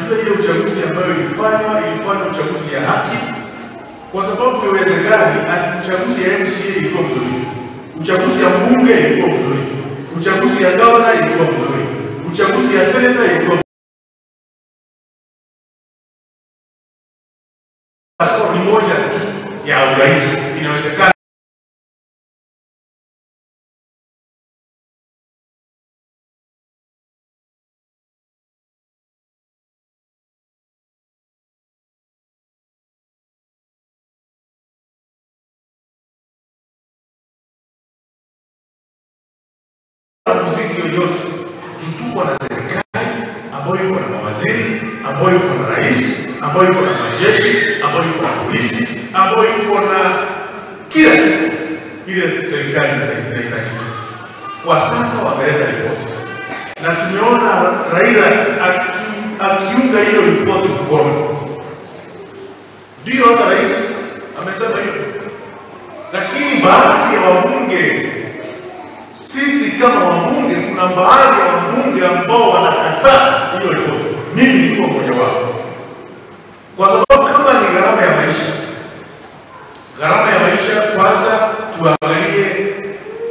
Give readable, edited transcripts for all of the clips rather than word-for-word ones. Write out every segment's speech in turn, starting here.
tunajua ile uchaguzi ambayo ilifanywa uchaguzi ya haki, kwa sababu haiwezekani ati uchaguzi ya MCA ilikuwa mzuri, uchaguzi ya mbunge ilikuwa mzuri, uchaguzi ya gavana ilikuwa mzuri, uchaguzi ya seneta ilikuwa ni moja tu ya urais. Inawezekana muziki yoyote tutuko na serikali ambayo iko na mawaziri, ambayo iko na rais, ambayo iko na majeshi, ambayo iko na polisi, ambayo iko na kila ile serikali inahitaji. Kwa sasa wameleta ripoti na tumeona Raila akiunga hiyo ripoti mkono. Ndio hata rais amesema hivyo, lakini baadhi ya wabunge, sisi kama wabunge, kuna baadhi ya wabunge ambao wanakataa hiyo ripoti. Mimi niko mmoja wao, kwa sababu kama ni gharama ya maisha, kwanza tuangalie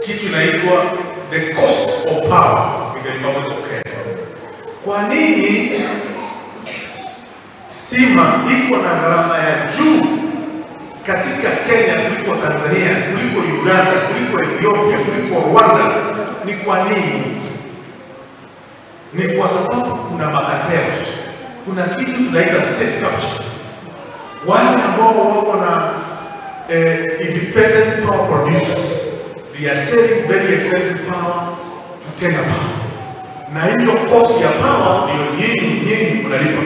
kitu inaitwa the cost of power in the Republic of Kenya. Kwa nini stima iko na gharama ya juu katika Kenya kuliko Tanzania, kuliko Uganda, kuliko Ethiopia, kuliko Rwanda? Ni kwa nini? Ni kwa sababu kuna cartels. Kuna kitu tunaita state capture. Wale ambao wako na independent power producers, they are selling very expensive power to Kenya Power. Na hiyo cost ya power ndio nyinyi mnalipa.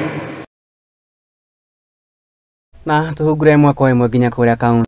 Na tuhugure mwako wa mweginya kuria kaunti